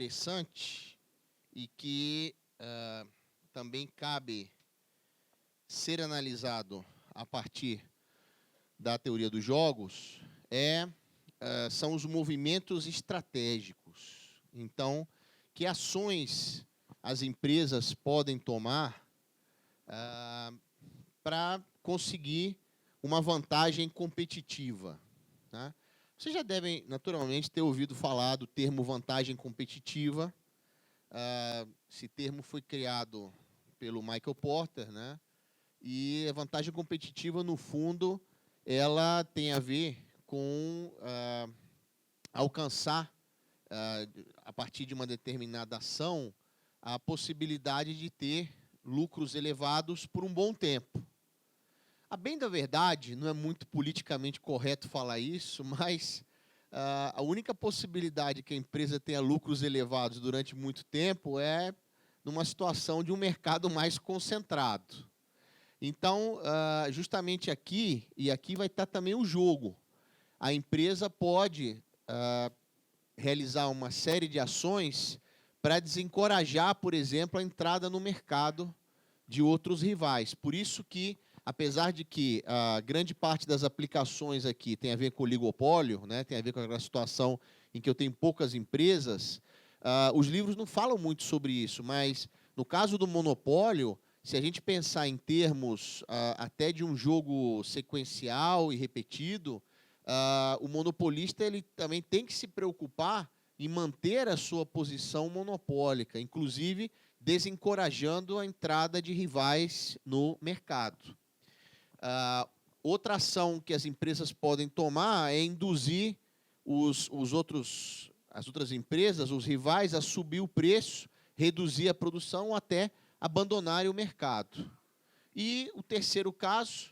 interessante e que também cabe ser analisado a partir da teoria dos jogos são os movimentos estratégicos. Então, que ações as empresas podem tomar para conseguir uma vantagem competitiva, tá? Vocês já devem, naturalmente, ter ouvido falar do termo vantagem competitiva. Esse termo foi criado pelo Michael Porter, né? E a vantagem competitiva, no fundo, ela tem a ver com alcançar, a partir de uma determinada ação, a possibilidade de ter lucros elevados por um bom tempo. A bem da verdade, não é muito politicamente correto falar isso, mas a única possibilidade que a empresa tenha lucros elevados durante muito tempo é numa situação de um mercado mais concentrado. Então, justamente aqui, e aqui vai estar também o jogo, a empresa pode realizar uma série de ações para desencorajar, por exemplo, a entrada no mercado de outros rivais. Por isso que, apesar de que a grande parte das aplicações aqui tem a ver com o oligopólio, né, tem a ver com aquela situação em que eu tenho poucas empresas, os livros não falam muito sobre isso, mas no caso do monopólio, se a gente pensar em termos até de um jogo sequencial e repetido, o monopolista ele também tem que se preocupar em manter a sua posição monopólica, inclusive desencorajando a entrada de rivais no mercado. Outra ação que as empresas podem tomar é induzir as outras empresas, os rivais, a subir o preço, reduzir a produção ou até abandonarem o mercado. E o terceiro caso,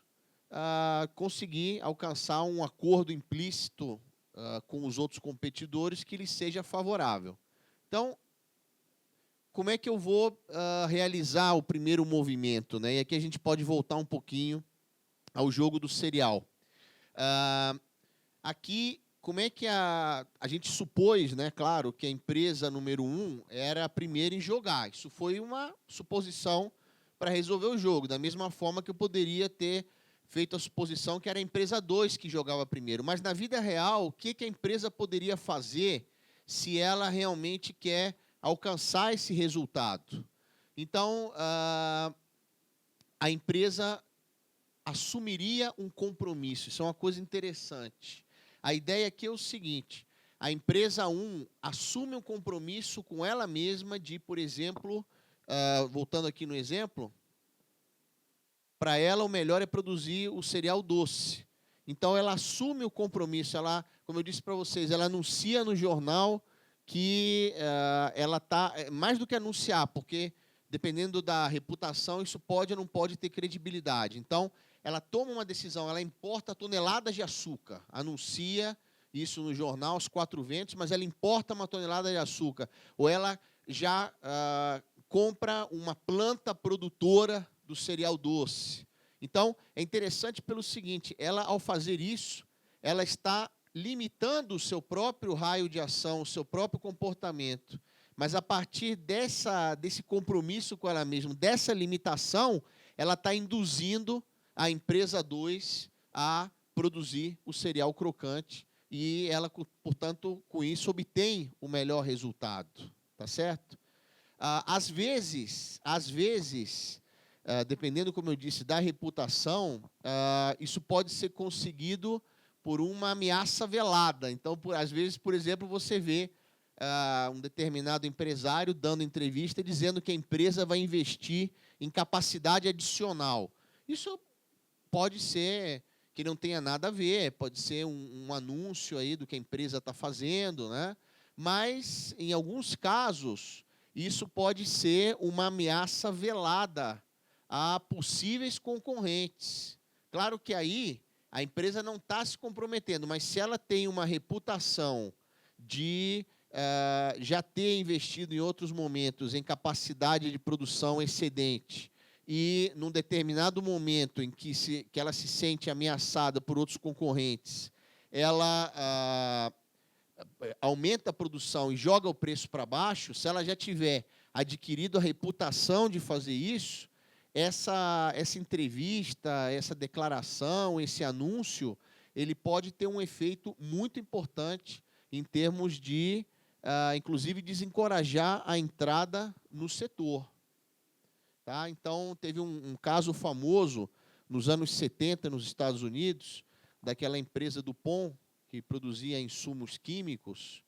conseguir alcançar um acordo implícito com os outros competidores que lhe seja favorável. Então, como é que eu vou realizar o primeiro movimento, né? E aqui a gente pode voltar um pouquinho ao jogo do cereal. Aqui, como é que a gente supôs, né, claro, que a empresa número 1 era a primeira em jogar. Isso foi uma suposição para resolver o jogo, da mesma forma que eu poderia ter feito a suposição que era a empresa 2 que jogava primeiro. Mas, na vida real, o que a empresa poderia fazer se ela realmente quer alcançar esse resultado? Então, a empresa assumiria um compromisso. Isso é uma coisa interessante. A ideia aqui é o seguinte: a empresa 1 assume um compromisso com ela mesma de, por exemplo, voltando aqui no exemplo, para ela o melhor é produzir o cereal doce. Então ela assume o compromisso, ela, como eu disse para vocês, ela anuncia no jornal que ela está, mais do que anunciar, porque dependendo da reputação, isso pode ou não pode ter credibilidade. Então, ela toma uma decisão, ela importa toneladas de açúcar, anuncia isso no jornal aos 4 ventos, mas ela importa uma tonelada de açúcar, ou ela já compra uma planta produtora do cereal doce. Então, é interessante pelo seguinte, ela, ao fazer isso, ela está limitando o seu próprio raio de ação, o seu próprio comportamento. Mas, a partir desse compromisso com ela mesma, dessa limitação, ela está induzindo a empresa 2 a produzir o cereal crocante e ela, portanto, com isso, obtém o melhor resultado. Tá certo? Às vezes, dependendo, como eu disse, da reputação, isso pode ser conseguido por uma ameaça velada. Então, às vezes, por exemplo, você vê um determinado empresário dando entrevista dizendo que a empresa vai investir em capacidade adicional. Isso pode ser que não tenha nada a ver, pode ser um anúncio aí do que a empresa está fazendo, né? Mas, em alguns casos, isso pode ser uma ameaça velada a possíveis concorrentes. Claro que aí a empresa não está se comprometendo, mas se ela tem uma reputação de já ter investido em outros momentos em capacidade de produção excedente e, num determinado momento em que ela se sente ameaçada por outros concorrentes, ela aumenta a produção e joga o preço para baixo, se ela já tiver adquirido a reputação de fazer isso, essa entrevista, essa declaração, esse anúncio, ele pode ter um efeito muito importante em termos de, inclusive, desencorajar a entrada no setor. Tá? Então, teve um caso famoso nos anos 70, nos Estados Unidos, daquela empresa DuPont, que produzia insumos químicos.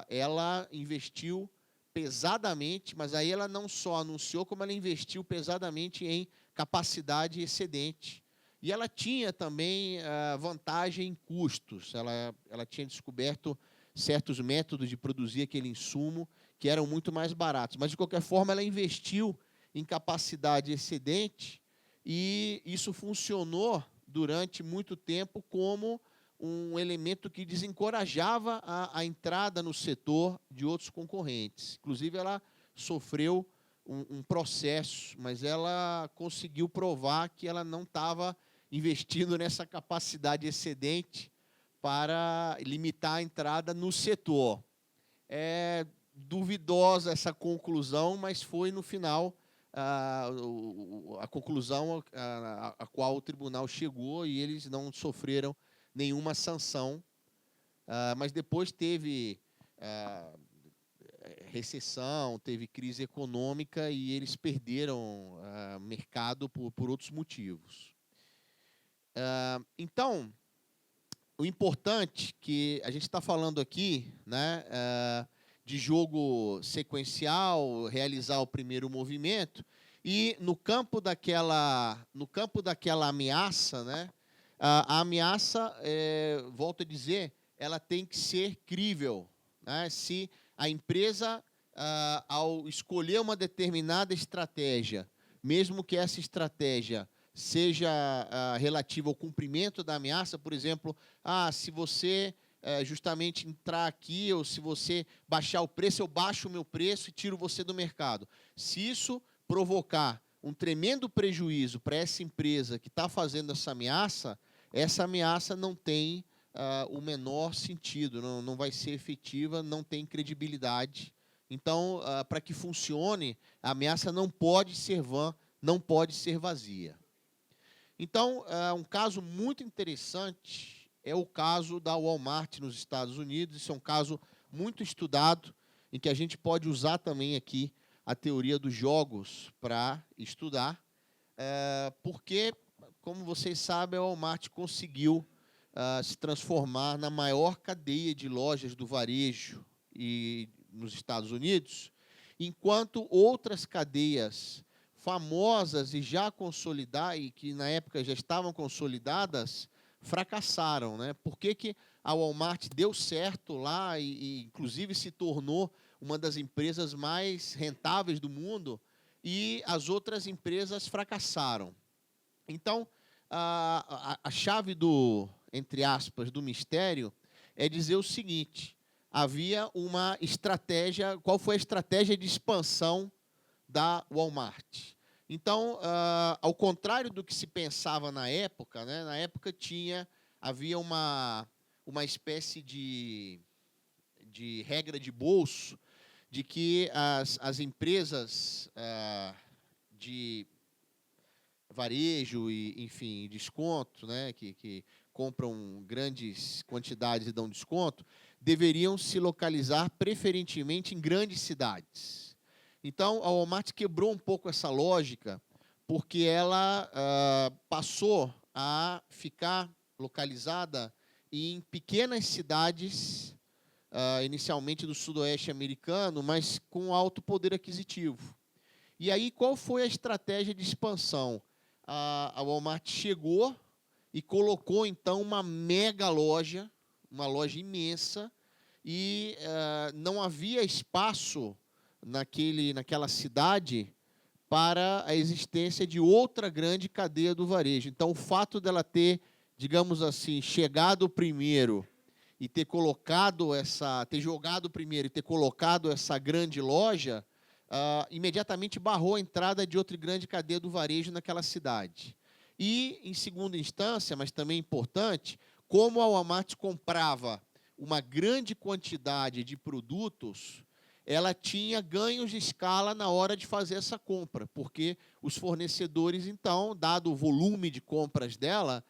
Ela investiu pesadamente, mas aí ela não só anunciou, como ela investiu pesadamente em capacidade excedente. E ela tinha também vantagem em custos. Ela tinha descoberto certos métodos de produzir aquele insumo que eram muito mais baratos. Mas, de qualquer forma, ela investiu em capacidade excedente e isso funcionou durante muito tempo como um elemento que desencorajava a entrada no setor de outros concorrentes. Inclusive, ela sofreu um processo, mas ela conseguiu provar que ela não estava investindo nessa capacidade excedente para limitar a entrada no setor. É duvidosa essa conclusão, mas foi, no final, a conclusão a qual o tribunal chegou e eles não sofreram nenhuma sanção, mas depois teve recessão, teve crise econômica e eles perderam mercado por outros motivos. Então, o importante que a gente está falando aqui, né, de jogo sequencial, realizar o primeiro movimento, e no campo daquela ameaça, né, a ameaça, volto a dizer, ela tem que ser crível. Né? Se a empresa, ao escolher uma determinada estratégia, mesmo que essa estratégia seja relativa ao cumprimento da ameaça, por exemplo, se você justamente entrar aqui, ou se você baixar o preço, eu baixo o meu preço e tiro você do mercado. Se isso provocar um tremendo prejuízo para essa empresa que está fazendo essa ameaça não tem o menor sentido, não vai ser efetiva, não tem credibilidade. Então, para que funcione, a ameaça não pode ser vã, não pode ser vazia. Então, um caso muito interessante é o caso da Walmart nos Estados Unidos. Isso é um caso muito estudado, em que a gente pode usar também aqui a teoria dos jogos para estudar, porque, como vocês sabem, a Walmart conseguiu se transformar na maior cadeia de lojas do varejo nos Estados Unidos, enquanto outras cadeias famosas e já consolidadas, e que na época já estavam consolidadas, fracassaram. Né? Por que a Walmart deu certo lá e inclusive, se tornou uma das empresas mais rentáveis do mundo e as outras empresas fracassaram? Então, a chave entre aspas, do mistério é dizer o seguinte: havia uma estratégia. Qual foi a estratégia de expansão da Walmart? Então, ao contrário do que se pensava na época, né, na época havia uma espécie de regra de bolso de que as empresas de varejo e, enfim, desconto, né, que compram grandes quantidades e dão desconto, deveriam se localizar preferentemente em grandes cidades. Então, a Walmart quebrou um pouco essa lógica, porque ela passou a ficar localizada em pequenas cidades, inicialmente do sudoeste americano, mas com alto poder aquisitivo. E aí, qual foi a estratégia de expansão? A Walmart chegou e colocou, então, uma mega loja, uma loja imensa, e não havia espaço naquela cidade para a existência de outra grande cadeia do varejo. Então, o fato dela ter, digamos assim, chegado primeiro e ter jogado primeiro e ter colocado essa grande loja, imediatamente barrou a entrada de outra grande cadeia do varejo naquela cidade. E, em segunda instância, mas também importante, como a Walmart comprava uma grande quantidade de produtos, ela tinha ganhos de escala na hora de fazer essa compra, porque os fornecedores, então, dado o volume de compras dela,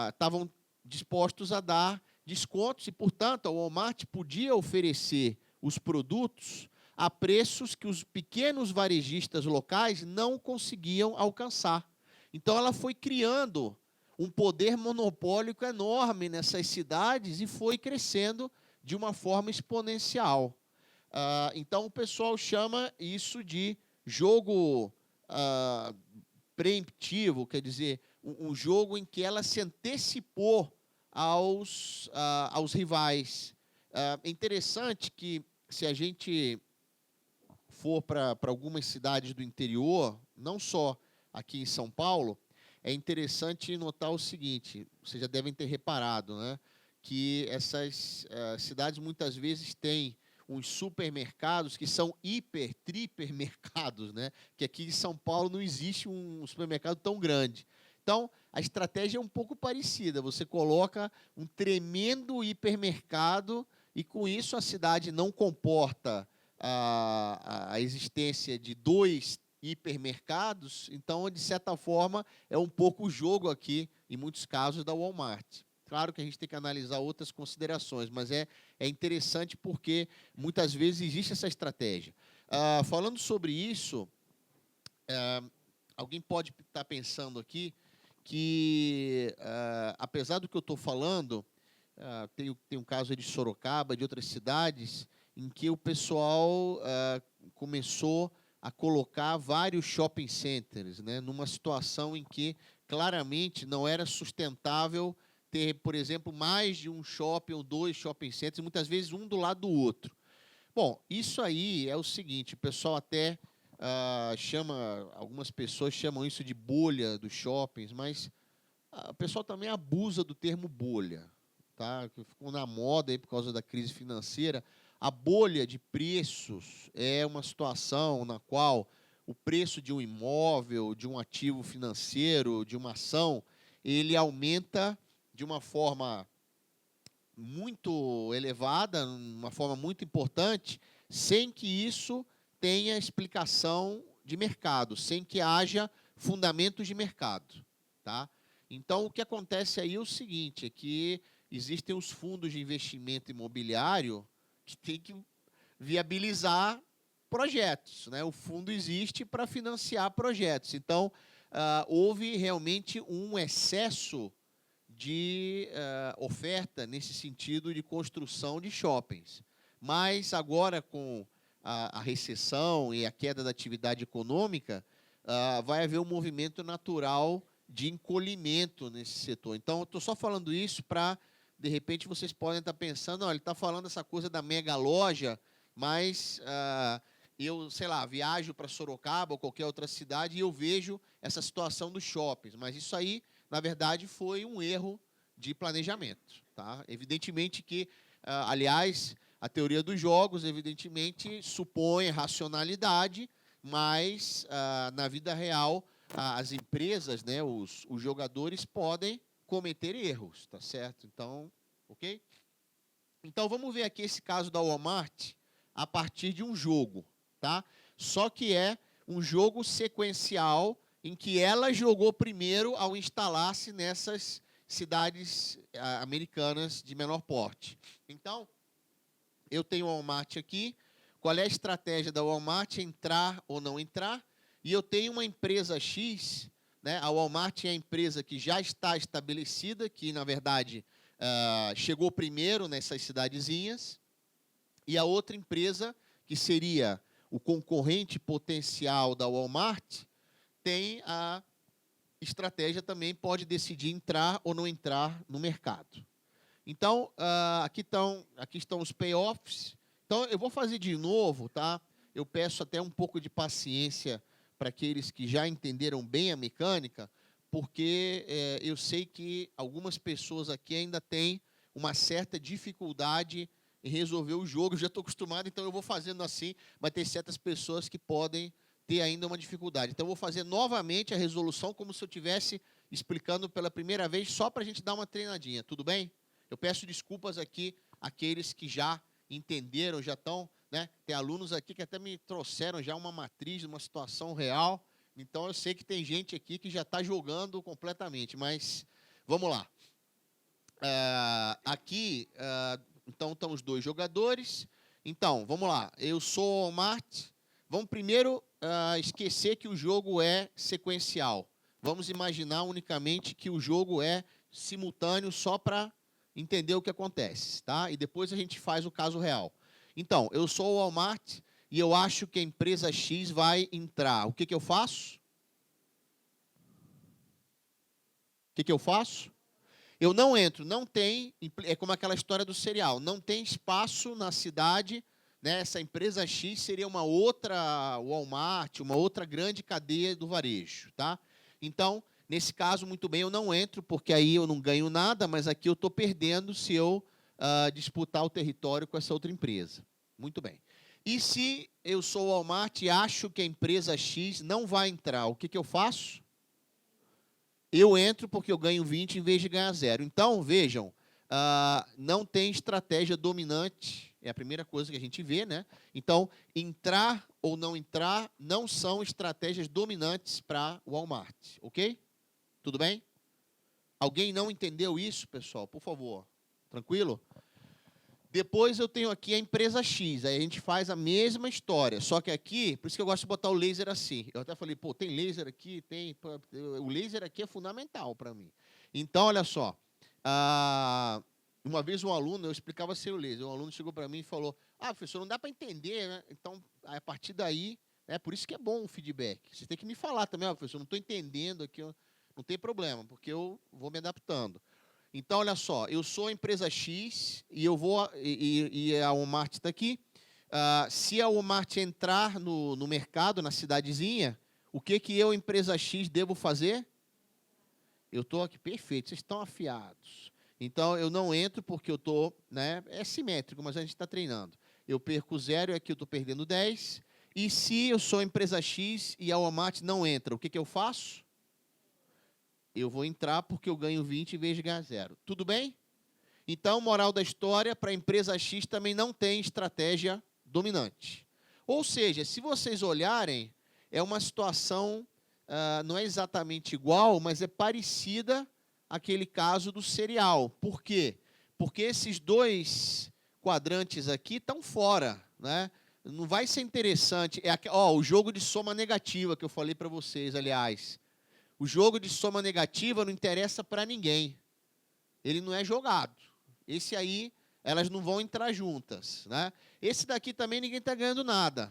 estavam dispostos a dar descontos e, portanto, a Walmart podia oferecer os produtos a preços que os pequenos varejistas locais não conseguiam alcançar. Então, ela foi criando um poder monopólico enorme nessas cidades e foi crescendo de uma forma exponencial. Então, o pessoal chama isso de jogo preemptivo, quer dizer, um jogo em que ela se antecipou aos rivais. É interessante que, se a gente for para algumas cidades do interior, não só aqui em São Paulo, é interessante notar o seguinte: vocês já devem ter reparado, né, que essas cidades muitas vezes têm uns supermercados que são tripermercados, né? Que aqui em São Paulo não existe um supermercado tão grande. Então, a estratégia é um pouco parecida. Você coloca um tremendo hipermercado e, com isso, a cidade não comporta a existência de 2 hipermercados. Então, de certa forma, é um pouco o jogo aqui, em muitos casos, da Walmart. Claro que a gente tem que analisar outras considerações, mas é interessante porque muitas vezes existe essa estratégia. Falando sobre isso, alguém pode estar pensando aqui que, apesar do que eu estou falando, tem um caso de Sorocaba, de outras cidades, em que o pessoal começou a colocar vários shopping centers, né, numa situação em que claramente não era sustentável ter, por exemplo, mais de um shopping ou 2 shopping centers, muitas vezes um do lado do outro. Bom, isso aí é o seguinte: o pessoal até algumas pessoas chamam isso de bolha dos shoppings, mas o pessoal também abusa do termo bolha, tá? Que ficou na moda aí por causa da crise financeira. A bolha de preços é uma situação na qual o preço de um imóvel, de um ativo financeiro, de uma ação, ele aumenta de uma forma muito elevada, uma forma muito importante, sem que isso tenha explicação de mercado, sem que haja fundamentos de mercado, tá? Então, o que acontece aí é o seguinte: é que existem os fundos de investimento imobiliário que têm que viabilizar projetos, né? O fundo existe para financiar projetos. Então, houve realmente um excesso de oferta nesse sentido de construção de shoppings. Mas agora, com a recessão e a queda da atividade econômica, vai haver um movimento natural de encolhimento nesse setor. Então, eu estou só falando isso para, de repente, vocês podem estar pensando: ele está falando essa coisa da mega loja, mas eu, sei lá, viajo para Sorocaba ou qualquer outra cidade e eu vejo essa situação dos shoppings. Mas isso aí, na verdade, foi um erro de planejamento, tá? Evidentemente que, aliás, a teoria dos jogos, evidentemente, supõe racionalidade, mas, na vida real, as empresas, né, os jogadores podem cometer erros, tá certo? Então, ok? Então, vamos ver aqui esse caso da Walmart a partir de um jogo, tá? Só que é um jogo sequencial em que ela jogou primeiro ao instalar-se nessas cidades americanas de menor porte. Então, eu tenho o Walmart aqui. Qual é a estratégia da Walmart? Entrar ou não entrar? E eu tenho uma empresa X, né? A Walmart é a empresa que já está estabelecida, que, na verdade, chegou primeiro nessas cidadezinhas. E a outra empresa, que seria o concorrente potencial da Walmart, tem a estratégia também, pode decidir entrar ou não entrar no mercado. Então, aqui estão os payoffs. Então, eu vou fazer de novo, tá? Eu peço até um pouco de paciência para aqueles que já entenderam bem a mecânica, porque eu sei que algumas pessoas aqui ainda têm uma certa dificuldade em resolver o jogo. Eu já estou acostumado, então eu vou fazendo assim, mas tem certas pessoas que podem ter ainda uma dificuldade. Então, eu vou fazer novamente a resolução como se eu estivesse explicando pela primeira vez, só para a gente dar uma treinadinha, tudo bem? Eu peço desculpas aqui àqueles que já entenderam, já estão, né? Tem alunos aqui que até me trouxeram já uma matriz, uma situação real. Então, eu sei que tem gente aqui que já está jogando completamente, mas vamos lá. Então, estão os dois jogadores. Então, vamos lá. Eu sou o Walmart. Vamos primeiro esquecer que o jogo é sequencial. Vamos imaginar unicamente que o jogo é simultâneo só para entender o que acontece, tá? E depois a gente faz o caso real. Então, eu sou o Walmart e eu acho que a empresa X vai entrar. O que, que eu faço? O que, que eu faço? Eu não entro, não tem, é como aquela história do cereal, não tem espaço na cidade, né? Essa empresa X seria uma outra Walmart, uma outra grande cadeia do varejo, tá? Então, nesse caso, muito bem, eu não entro, porque aí eu não ganho nada, mas aqui eu estou perdendo se eu disputar o território com essa outra empresa. Muito bem. E se eu sou o Walmart e acho que a empresa X não vai entrar, o que, que eu faço? Eu entro porque eu ganho 20 em vez de ganhar 0. Então, vejam, não tem estratégia dominante, é a primeira coisa que a gente vê, né? Então, entrar ou não entrar não são estratégias dominantes para o Walmart, ok? Tudo bem? Alguém não entendeu isso, pessoal? Por favor, tranquilo? Depois eu tenho aqui a empresa X, aí a gente faz a mesma história, só que aqui, por isso que eu gosto de botar o laser assim. Eu até falei, pô, tem laser aqui, tem. O laser aqui é fundamental para mim. Então, olha só. Uma vez um aluno, eu explicava sem o laser, um aluno chegou para mim e falou, professor, não dá para entender, né? Então, a partir daí, por isso que é bom o feedback. Você tem que me falar também, professor, não estou entendendo aqui, não tem problema, porque eu vou me adaptando. Então, olha só, eu sou a empresa X e eu vou e a Walmart está aqui. Se a Walmart entrar no mercado, na cidadezinha, o que eu, empresa X, devo fazer? Eu estou aqui, perfeito, vocês estão afiados. Então, eu não entro porque eu estou, né, é simétrico, mas a gente está treinando. Eu perco 0 e aqui eu estou perdendo 10. E se eu sou a empresa X e a Walmart não entra, o que eu faço? Eu vou entrar porque eu ganho 20 em vez de ganhar 0. Tudo bem? Então, moral da história, para a empresa X também não tem estratégia dominante. Ou seja, se vocês olharem, é uma situação, não é exatamente igual, mas é parecida àquele caso do cereal. Por quê? Porque esses dois quadrantes aqui estão fora, né? Não vai ser interessante. O jogo de soma negativa que eu falei para vocês, aliás. O jogo de soma negativa não interessa para ninguém. Ele não é jogado. Esse aí, elas não vão entrar juntas, né? Esse daqui também ninguém está ganhando nada.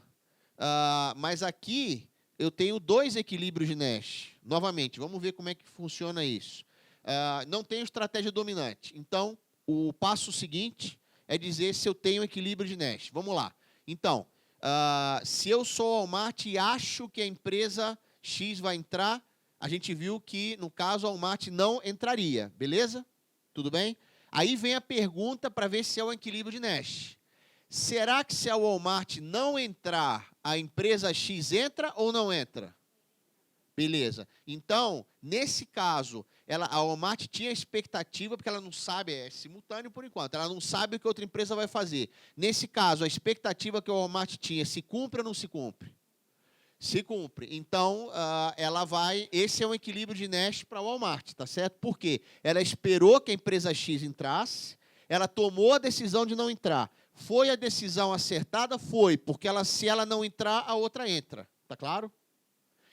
Mas aqui, eu tenho 2 equilíbrios de Nash. Novamente, vamos ver como é que funciona isso. Não tenho estratégia dominante. Então, o passo seguinte é dizer se eu tenho equilíbrio de Nash. Vamos lá. Então, se eu sou o Walmart e acho que a empresa X vai entrar, a gente viu que, no caso, a Walmart não entraria, beleza? Tudo bem? Aí vem a pergunta para ver se é o equilíbrio de Nash. Será que se a Walmart não entrar, a empresa X entra ou não entra? Beleza. Então, nesse caso, a Walmart tinha expectativa, porque ela não sabe, é simultâneo por enquanto, ela não sabe o que outra empresa vai fazer. Nesse caso, a expectativa que a Walmart tinha, se cumpre ou não se cumpre? Se cumpre. Então, ela vai... Esse é um equilíbrio de Nash para a Walmart, tá certo? Por quê? Ela esperou que a empresa X entrasse, ela tomou a decisão de não entrar. Foi a decisão acertada? Foi, porque se ela não entrar, a outra entra. Tá claro?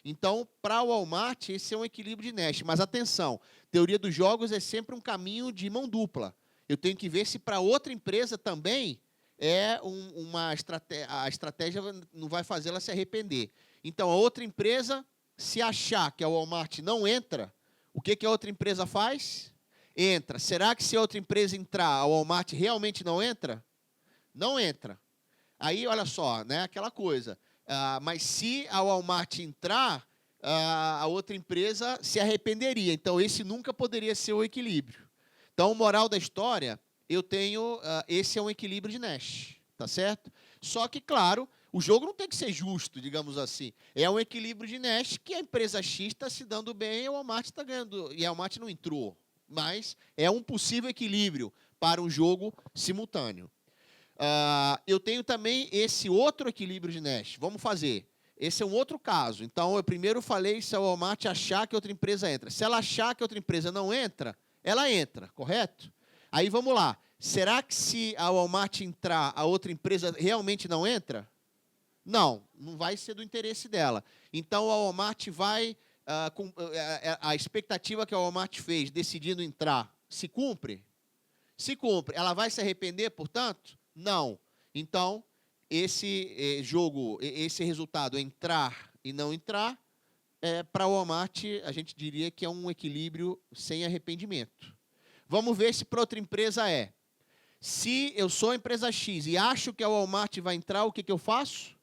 Então, para a Walmart, esse é um equilíbrio de Nash. Mas, atenção, teoria dos jogos é sempre um caminho de mão dupla. Eu tenho que ver se para outra empresa também é uma estratégia... A estratégia não vai fazer ela se arrepender. Então, a outra empresa, se achar que a Walmart não entra, o que a outra empresa faz? Entra. Será que se a outra empresa entrar, a Walmart realmente não entra? Não entra. Aí, olha só, né, aquela coisa. Mas se a Walmart entrar, a outra empresa se arrependeria. Então, esse nunca poderia ser o equilíbrio. Então, moral da história, eu tenho... esse é um equilíbrio de Nash, tá certo? Só que, claro... O jogo não tem que ser justo, digamos assim. É um equilíbrio de Nash que a empresa X está se dando bem e a Walmart está ganhando. E a Walmart não entrou. Mas é um possível equilíbrio para um jogo simultâneo. Eu tenho também esse outro equilíbrio de Nash. Vamos fazer. Esse é um outro caso. Então, eu primeiro falei se a Walmart achar que outra empresa entra. Se ela achar que outra empresa não entra, ela entra, correto? Aí, vamos lá. Será que se a Walmart entrar, a outra empresa realmente não entra? Não, não vai ser do interesse dela. Então, a Walmart vai... a expectativa que a Walmart fez, decidindo entrar, se cumpre? Se cumpre. Ela vai se arrepender, portanto? Não. Então, esse jogo, esse resultado, entrar e não entrar, para a Walmart, a gente diria que é um equilíbrio sem arrependimento. Vamos ver se para outra empresa é. Se eu sou a empresa X e acho que a Walmart vai entrar, o que, que eu faço?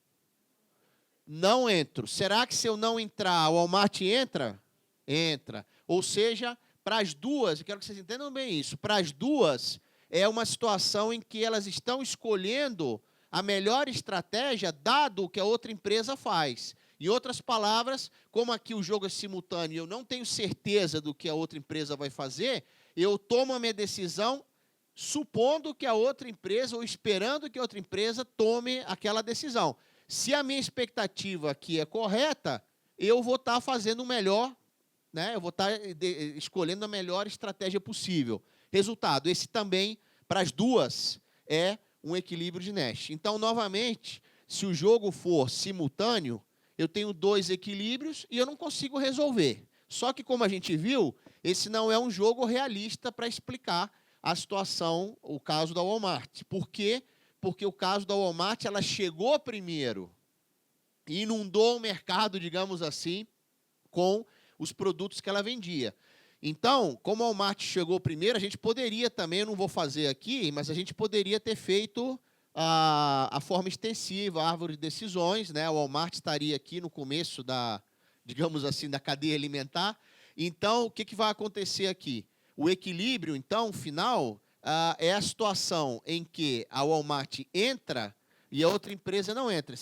Não entro. Será que se eu não entrar, a Walmart entra? Entra. Ou seja, para as duas, eu quero que vocês entendam bem isso, para as duas é uma situação em que elas estão escolhendo a melhor estratégia, dado o que a outra empresa faz. Em outras palavras, como aqui o jogo é simultâneo e eu não tenho certeza do que a outra empresa vai fazer, eu tomo a minha decisão supondo que a outra empresa, ou esperando que a outra empresa tome aquela decisão. Se a minha expectativa aqui é correta, eu vou estar fazendo o melhor, né? Eu vou estar escolhendo a melhor estratégia possível. Resultado, esse também, para as duas, é um equilíbrio de Nash. Então, novamente, se o jogo for simultâneo, eu tenho dois equilíbrios e eu não consigo resolver. Só que, como a gente viu, esse não é um jogo realista para explicar a situação, o caso da Walmart. Por quê? Porque o caso da Walmart, ela chegou primeiro e inundou o mercado, digamos assim, com os produtos que ela vendia. Então, como a Walmart chegou primeiro, a gente poderia também, eu não vou fazer aqui, mas a gente poderia ter feito a forma extensiva, a árvore de decisões, né? O Walmart estaria aqui no começo da, digamos assim, da cadeia alimentar. Então, o que, que vai acontecer aqui? O equilíbrio, então, final, é a situação em que a Walmart entra e a outra empresa não entra.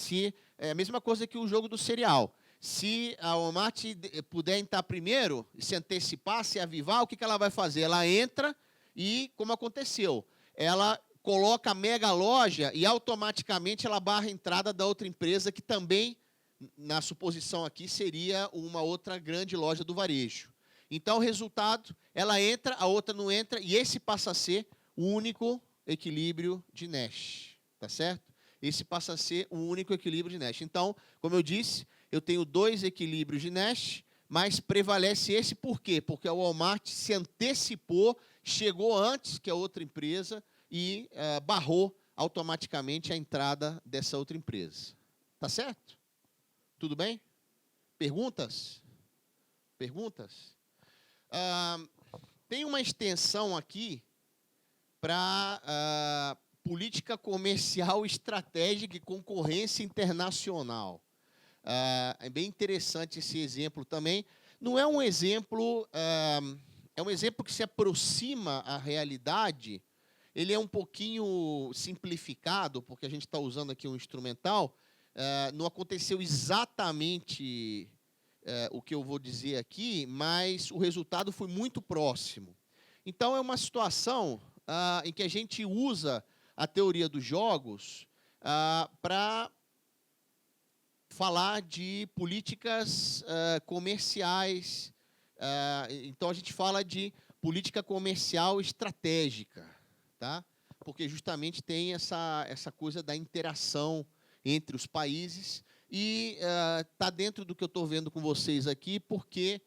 É a mesma coisa que o jogo do cereal. Se a Walmart puder entrar primeiro, se antecipar, se avivar, o que, que ela vai fazer? Ela entra e, como aconteceu, ela coloca a mega loja e automaticamente ela barra a entrada da outra empresa, que também, na suposição aqui, seria uma outra grande loja do varejo. Então, o resultado, ela entra, a outra não entra, e esse passa a ser o único equilíbrio de Nash. Tá certo? Esse passa a ser o único equilíbrio de Nash. Então, como eu disse, eu tenho dois equilíbrios de Nash, mas prevalece esse por quê? Porque a Walmart se antecipou, chegou antes que a outra empresa e barrou automaticamente a entrada dessa outra empresa. Tá certo? Tudo bem? Perguntas? Perguntas? Tem uma extensão aqui para política comercial estratégica e concorrência internacional. É bem interessante esse exemplo também. Não é um exemplo, é um exemplo que se aproxima à realidade. Ele é um pouquinho simplificado, porque a gente está usando aqui um instrumental. Não aconteceu exatamente o que eu vou dizer aqui, mas o resultado foi muito próximo. Então, é uma situação em que a gente usa a teoria dos jogos para falar de políticas comerciais. Então, a gente fala de política comercial estratégica, tá? Porque justamente tem essa coisa da interação entre os países e está dentro do que eu estou vendo com vocês aqui, porque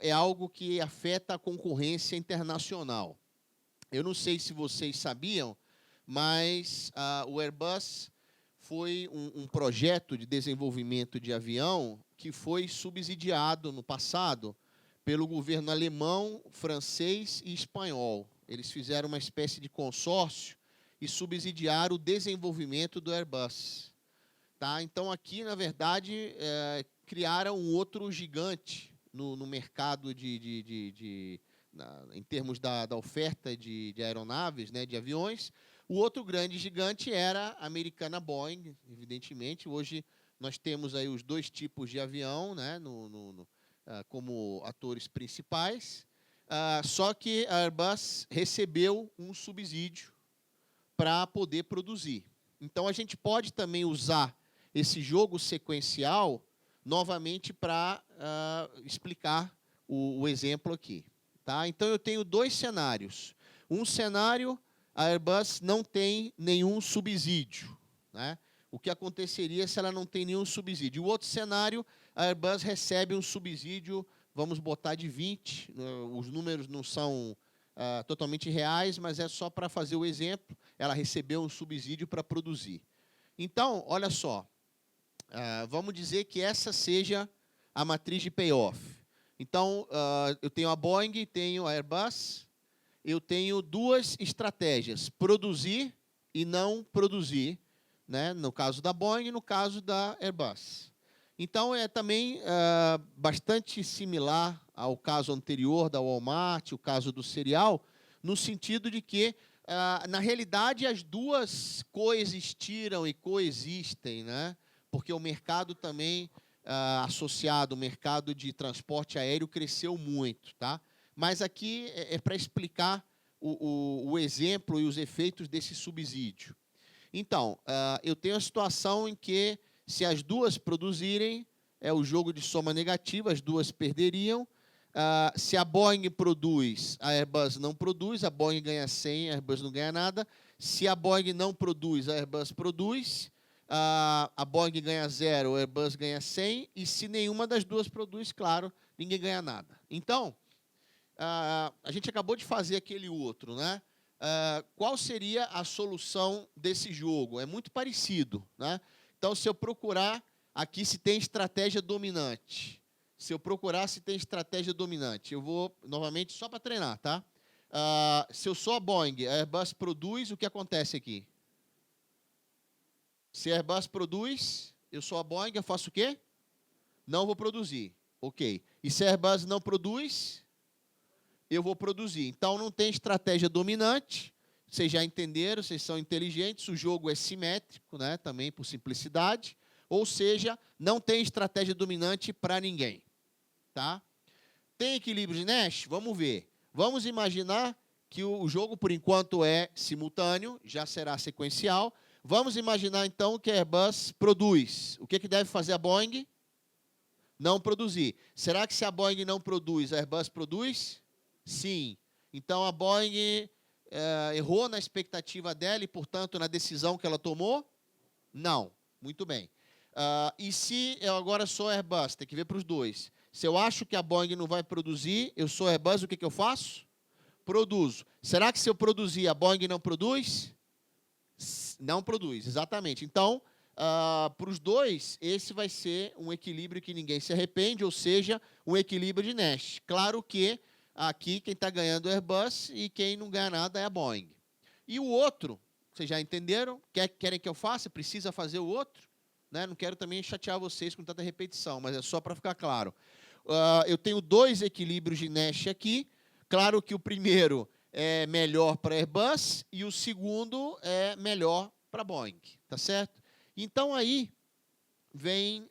é algo que afeta a concorrência internacional. Eu não sei se vocês sabiam, mas o Airbus foi um projeto de desenvolvimento de avião que foi subsidiado no passado pelo governo alemão, francês e espanhol. Eles fizeram uma espécie de consórcio e subsidiaram o desenvolvimento do Airbus. Tá? Então, aqui, na verdade, criaram um outro gigante no mercado em termos da oferta de aeronaves, né, de aviões. O outro grande gigante era a americana Boeing, evidentemente. Hoje nós temos aí os dois tipos de avião, né, como atores principais. Só que a Airbus recebeu um subsídio para poder produzir. Então, a gente pode também usar esse jogo sequencial novamente para explicar o exemplo aqui. Tá? Então, eu tenho dois cenários. Um cenário, a Airbus não tem nenhum subsídio. Né? O que aconteceria se ela não tem nenhum subsídio? O outro cenário, a Airbus recebe um subsídio, vamos botar de 20, os números não são totalmente reais, mas é só para fazer o exemplo, ela recebeu um subsídio para produzir. Então, olha só, vamos dizer que essa seja a matriz de payoff. Então, eu tenho a Boeing e tenho a Airbus, eu tenho duas estratégias, produzir e não produzir, né? No caso da Boeing e no caso da Airbus. Então, é também bastante similar ao caso anterior da Walmart, o caso do cereal, no sentido de que, na realidade, as duas coexistiram e coexistem, né? Porque o mercado também, associado ao mercado de transporte aéreo, cresceu muito. Tá? Mas aqui é para explicar o exemplo e os efeitos desse subsídio. Então, eu tenho a situação em que, se as duas produzirem, é o jogo de soma negativa, as duas perderiam. Se a Boeing produz, a Airbus não produz, a Boeing ganha 100, a Airbus não ganha nada. Se a Boeing não produz, a Airbus produz, a Boeing ganha 0, a Airbus ganha 100, e se nenhuma das duas produz, claro, ninguém ganha nada. Então, a gente acabou de fazer aquele outro, né? Qual seria a solução desse jogo? É muito parecido, né? Então, se eu procurar aqui se tem estratégia dominante, se eu procurar se tem estratégia dominante, eu vou, novamente, só para treinar, tá? Se eu sou a Boeing, a Airbus produz, o que acontece aqui? Se a Airbus produz, eu sou a Boeing, eu faço o quê? Não vou produzir. Ok. E se a Airbus não produz, eu vou produzir. Então, não tem estratégia dominante. Vocês já entenderam, vocês são inteligentes, o jogo é simétrico, né, também por simplicidade. Ou seja, não tem estratégia dominante para ninguém. Tá? Tem equilíbrio de Nash? Vamos ver. Vamos imaginar que o jogo, por enquanto, é simultâneo, já será sequencial. Vamos imaginar, então, que a Airbus produz. O que deve fazer a Boeing? Não produzir. Será que se a Boeing não produz, a Airbus produz? Sim. Então, a Boeing errou na expectativa dela e, portanto, na decisão que ela tomou? Não. Muito bem. E se eu agora sou a Airbus? Tem que ver para os dois. Se eu acho que a Boeing não vai produzir, eu sou a Airbus, o que eu faço? Produzo. Será que se eu produzir, a Boeing não produz? Não produz, exatamente. Então, para os dois, esse vai ser um equilíbrio que ninguém se arrepende, ou seja, um equilíbrio de Nash. Claro que aqui quem está ganhando é a Airbus e quem não ganha nada é a Boeing. E o outro, vocês já entenderam? Querem que eu faça? Precisa fazer o outro? Né? Não quero também chatear vocês com tanta repetição, mas é só para ficar claro. Eu tenho dois equilíbrios de Nash aqui. Claro que o primeiro é melhor para a Airbus e o segundo é melhor para a Boeing. Tá certo? Então, aí vem...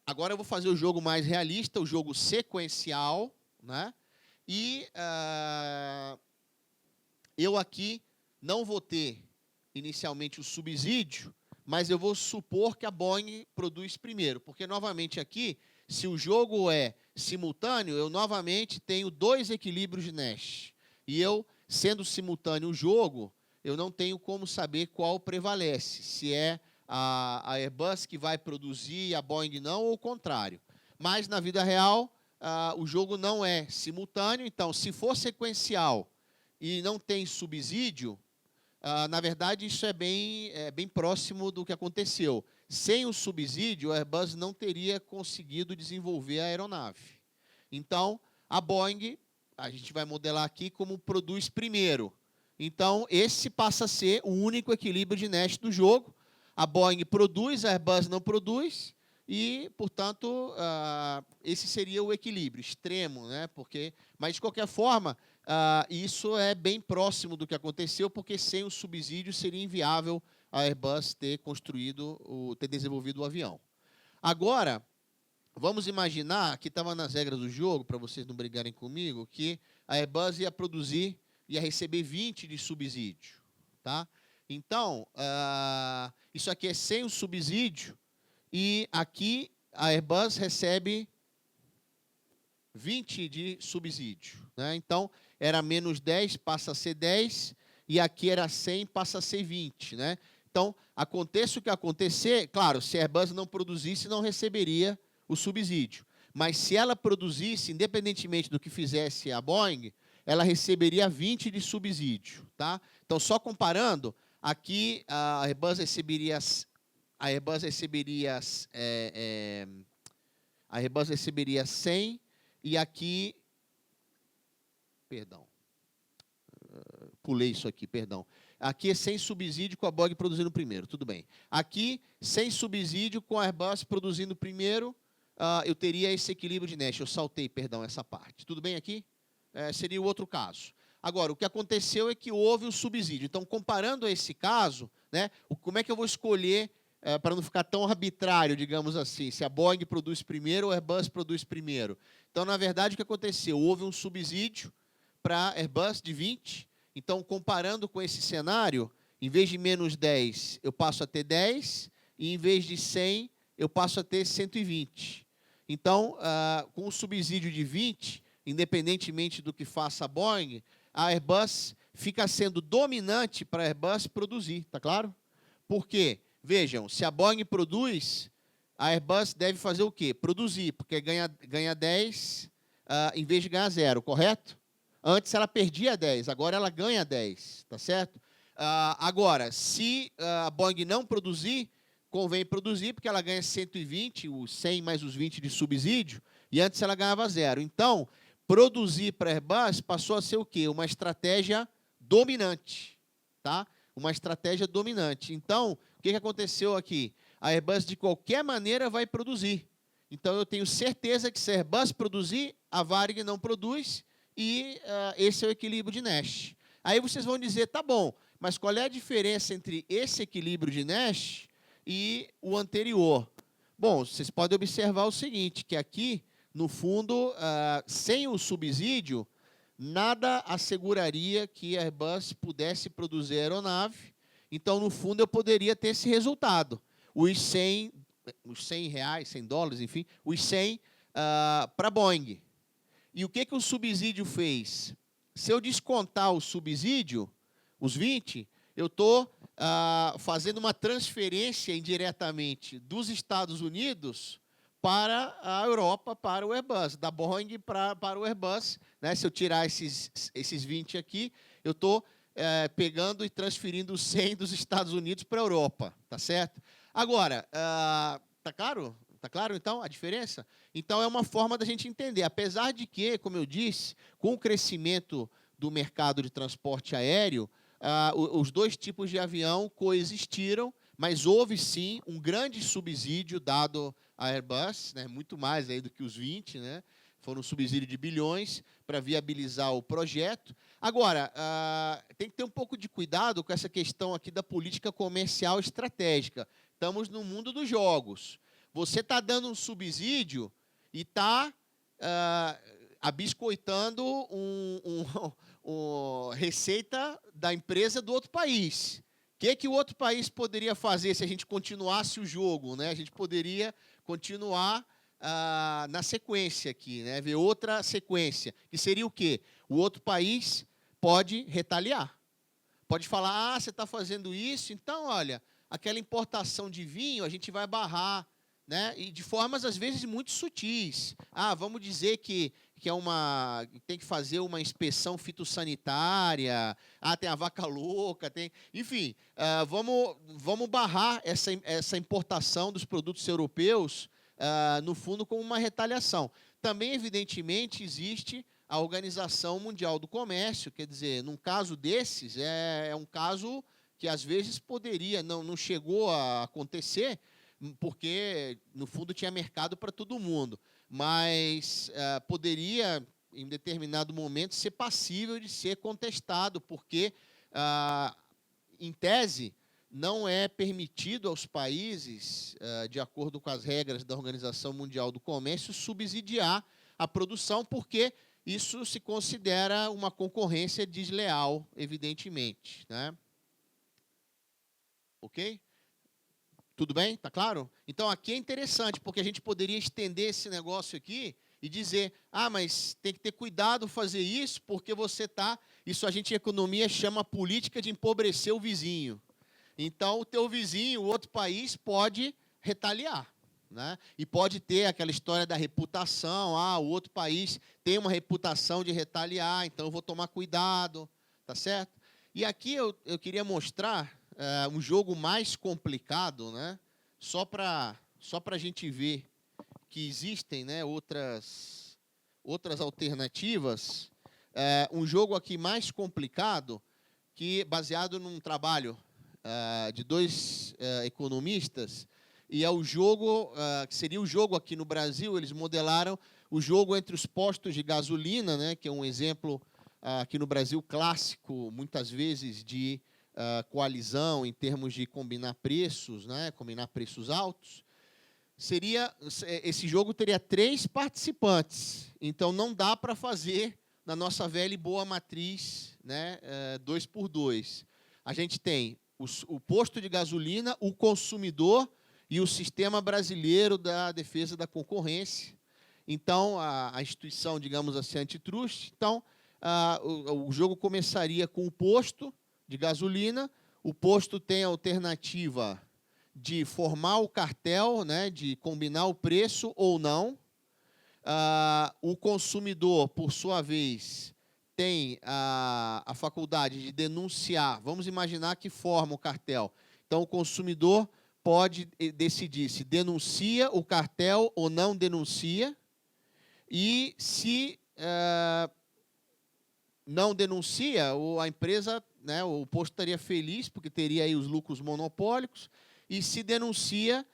agora eu vou fazer o jogo mais realista, o jogo sequencial. Né? E eu aqui não vou ter inicialmente o subsídio, mas eu vou supor que a Boeing produz primeiro, porque, novamente, aqui, se o jogo é simultâneo, eu, novamente, tenho dois equilíbrios de Nash. E eu, sendo simultâneo o jogo, eu não tenho como saber qual prevalece, se é a Airbus que vai produzir e a Boeing não, ou o contrário. Mas, na vida real, o jogo não é simultâneo, então, se for sequencial e não tem subsídio, na verdade, isso é bem próximo do que aconteceu. Sem o subsídio, a Airbus não teria conseguido desenvolver a aeronave. Então, a Boeing, a gente vai modelar aqui como produz primeiro. Então, esse passa a ser o único equilíbrio de Nash do jogo. A Boeing produz, a Airbus não produz. e, portanto, esse seria o equilíbrio extremo, né? Mas, de qualquer forma, isso é bem próximo do que aconteceu, porque sem o subsídio seria inviável a Airbus ter ter desenvolvido o avião. Agora, vamos imaginar, que estava nas regras do jogo, para vocês não brigarem comigo, que a Airbus ia receber 20 de subsídio. Tá? Então, isso aqui é sem o subsídio, e aqui a Airbus recebe 20 de subsídio. Né? Então, era menos 10, passa a ser 10, e aqui era 100, passa a ser 20. Né? Então, aconteça o que acontecer, claro, se a Airbus não produzisse, não receberia o subsídio. Mas se ela produzisse, independentemente do que fizesse a Boeing, ela receberia 20 de subsídio. Tá? Então, só comparando, aqui a Airbus receberia 100, e aqui, perdão, pulei isso aqui, perdão. Aqui é sem subsídio com a Boeing produzindo primeiro, tudo bem. Aqui, sem subsídio com a Airbus produzindo primeiro, eu teria esse equilíbrio de Nash. Eu saltei, perdão, essa parte. Tudo bem aqui? Seria o outro caso. Agora, o que aconteceu é que houve o subsídio. Então, comparando a esse caso, né, como é que eu vou escolher, para não ficar tão arbitrário, digamos assim, se a Boeing produz primeiro ou a Airbus produz primeiro? Então, na verdade, o que aconteceu? Houve um subsídio para a Airbus de 20. Então, comparando com esse cenário, em vez de menos 10, eu passo a ter 10, e em vez de 100, eu passo a ter 120. Então, com o subsídio de 20, independentemente do que faça a Boeing, a Airbus fica sendo dominante para a Airbus produzir, tá claro? Por quê? Vejam, se a Boeing produz, a Airbus deve fazer o quê? Produzir, porque ganha 10 em vez de ganhar 0, correto? Antes ela perdia 10, agora ela ganha 10, tá certo? Agora, se a Boeing não produzir, convém produzir, porque ela ganha 120, os 100 mais os 20 de subsídio, e antes ela ganhava 0. Então, produzir para a Airbus passou a ser o quê? Uma estratégia dominante. Tá? Uma estratégia dominante. Então, o que aconteceu aqui? A Airbus, de qualquer maneira, vai produzir. Então, eu tenho certeza que se a Airbus produzir, a Varig não produz, e esse é o equilíbrio de Nash. Aí vocês vão dizer, tá bom, mas qual é a diferença entre esse equilíbrio de Nash e o anterior? Bom, vocês podem observar o seguinte, que aqui, no fundo, sem o subsídio, nada asseguraria que a Airbus pudesse produzir a aeronave. Então, no fundo, eu poderia ter esse resultado. Os 100 reais, 100 dólares, enfim, os 100 para a Boeing. E o que o subsídio fez? Se eu descontar o subsídio, os 20, eu estou fazendo uma transferência indiretamente dos Estados Unidos para a Europa, para o Airbus, da Boeing para o Airbus. Né? Se eu tirar esses 20 aqui, eu estou pegando e transferindo os 100 dos Estados Unidos para a Europa, tá certo? Agora, tá claro? Tá claro, então, a diferença? Então, é uma forma da gente entender. Apesar de que, como eu disse, com o crescimento do mercado de transporte aéreo, os dois tipos de avião coexistiram, mas houve, sim, um grande subsídio dado à Airbus, né, muito mais aí do que os 20, né, foram um subsídio de bilhões para viabilizar o projeto. Agora, tem que ter um pouco de cuidado com essa questão aqui da política comercial estratégica. Estamos no mundo dos jogos. Você está dando um subsídio e está abiscoitando receita da empresa do outro país. O que o outro país poderia fazer se a gente continuasse o jogo? Né? A gente poderia continuar na sequência aqui, né? Ver outra sequência, que seria o quê? O outro país pode retaliar. Pode falar, você está fazendo isso, então, olha, aquela importação de vinho a gente vai barrar, né? E de formas, às vezes, muito sutis. Vamos dizer que tem que fazer uma inspeção fitossanitária, tem a vaca louca, enfim, vamos barrar essa importação dos produtos europeus, no fundo, como uma retaliação. Também, evidentemente, existe a Organização Mundial do Comércio, quer dizer, num caso desses, é um caso que, às vezes, poderia, não chegou a acontecer, porque, no fundo, tinha mercado para todo mundo. Mas poderia, em determinado momento, ser passível de ser contestado, porque, em tese, não é permitido aos países, de acordo com as regras da Organização Mundial do Comércio, subsidiar a produção, porque isso se considera uma concorrência desleal, evidentemente, né? Ok? Tudo bem? Está claro? Então, aqui é interessante, porque a gente poderia estender esse negócio aqui e dizer, mas tem que ter cuidado fazer isso, porque você está... Isso a gente, em economia, chama política de empobrecer o vizinho. Então, o teu vizinho, o outro país, pode retaliar, né? E pode ter aquela história da reputação, o outro país tem uma reputação de retaliar, então eu vou tomar cuidado, tá certo? E aqui eu queria mostrar um jogo mais complicado, né? Só para a gente ver que existem, né, outras alternativas. Um jogo aqui mais complicado, que baseado num trabalho de dois economistas, e é o jogo, que seria o jogo aqui no Brasil, eles modelaram o jogo entre os postos de gasolina, né, que é um exemplo aqui no Brasil clássico, muitas vezes, de coalizão em termos de combinar preços, né, combinar preços altos. Esse jogo teria 3 participantes, então não dá para fazer na nossa velha e boa matriz, né, 2 por 2. A gente tem o posto de gasolina, o consumidor e o Sistema Brasileiro da Defesa da Concorrência. Então, a instituição, digamos assim, antitrust. Então, o jogo começaria com o posto de gasolina. O posto tem a alternativa de formar o cartel, né, de combinar o preço ou não. O consumidor, por sua vez, tem a faculdade de denunciar. Vamos imaginar que forma o cartel. Então, o consumidor pode decidir se denuncia o cartel ou não denuncia. E se não denuncia, a empresa, né, o posto estaria feliz, porque teria aí os lucros monopólicos. E se denuncia,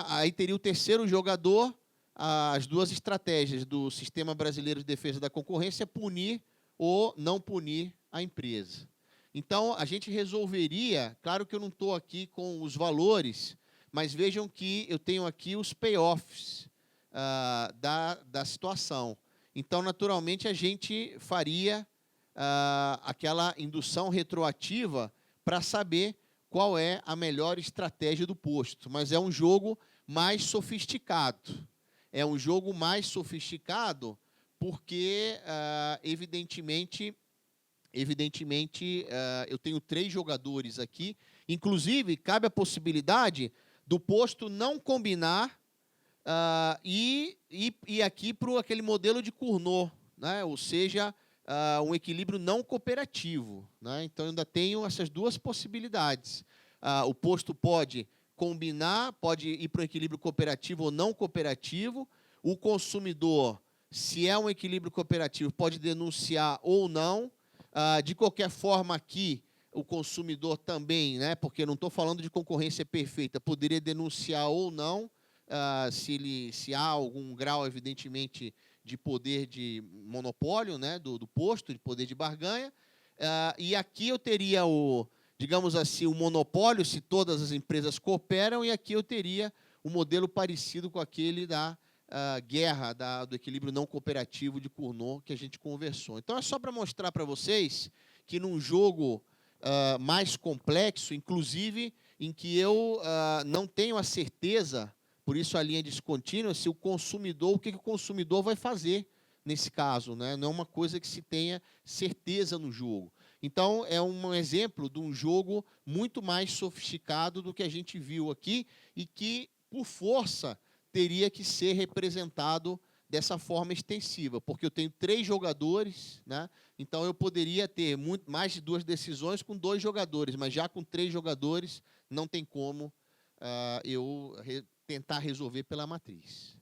aí teria o terceiro jogador. As 2 estratégias do Sistema Brasileiro de Defesa da Concorrência é punir ou não punir a empresa. Então, a gente resolveria, claro que eu não estou aqui com os valores, mas vejam que eu tenho aqui os payoffs da situação. Então, naturalmente, a gente faria aquela indução retroativa para saber qual é a melhor estratégia do posto. Mas é um jogo mais sofisticado. É um jogo mais sofisticado porque, evidentemente, eu tenho 3 jogadores aqui. Inclusive, cabe a possibilidade do posto não combinar e aqui para aquele modelo de Cournot, né? Ou seja, um equilíbrio não cooperativo, né? Então, eu ainda tenho essas 2 possibilidades. O posto pode combinar, pode ir para um equilíbrio cooperativo ou não cooperativo. O consumidor, se é um equilíbrio cooperativo, pode denunciar ou não. De qualquer forma, aqui, o consumidor também, né, porque não estou falando de concorrência perfeita, poderia denunciar ou não, se há algum grau, evidentemente, de poder de monopólio, né, do posto, de poder de barganha. E aqui eu teria digamos assim, o monopólio, se todas as empresas cooperam, e aqui eu teria um modelo parecido com aquele da guerra, do equilíbrio não cooperativo de Cournot, que a gente conversou. Então, é só para mostrar para vocês que num jogo mais complexo, inclusive em que eu não tenho a certeza, por isso a linha descontínua, se o consumidor, o que o consumidor vai fazer nesse caso, né? Não é uma coisa que se tenha certeza no jogo. Então, é um exemplo de um jogo muito mais sofisticado do que a gente viu aqui e que, por força, teria que ser representado dessa forma extensiva, porque eu tenho 3 jogadores, né? Então eu poderia ter mais de 2 decisões com 2 jogadores, mas já com 3 jogadores não tem como eu tentar resolver pela matriz.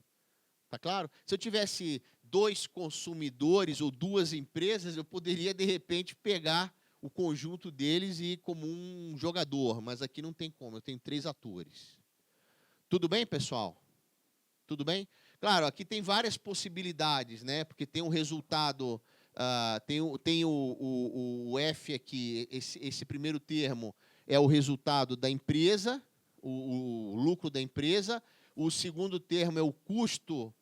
Tá claro? Se eu tivesse 2 consumidores ou 2 empresas, eu poderia, de repente, pegar o conjunto deles e ir como um jogador, mas aqui não tem como, eu tenho 3 atores. Tudo bem, pessoal? Tudo bem? Claro, aqui tem várias possibilidades, né? Porque tem um resultado, tem o F aqui, esse primeiro termo é o resultado da empresa, o lucro da empresa. O segundo termo é o custo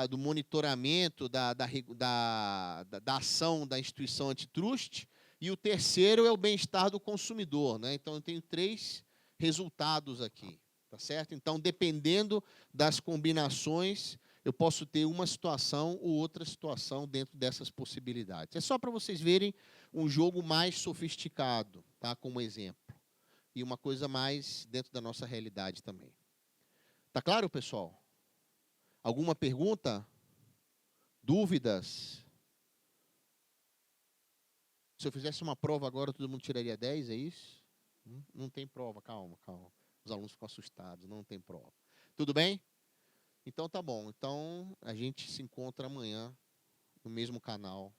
do monitoramento da ação da instituição antitrust. E o terceiro é o bem-estar do consumidor, né? Então, eu tenho 3 resultados aqui. Tá certo? Então, dependendo das combinações, eu posso ter uma situação ou outra situação dentro dessas possibilidades. É só para vocês verem um jogo mais sofisticado, tá? Como exemplo. E uma coisa mais dentro da nossa realidade também. Tá claro, pessoal? Alguma pergunta? Dúvidas? Se eu fizesse uma prova agora, todo mundo tiraria 10, é isso? Não tem prova, calma, calma. Os alunos ficam assustados, não tem prova. Tudo bem? Então tá bom. Então a gente se encontra amanhã no mesmo canal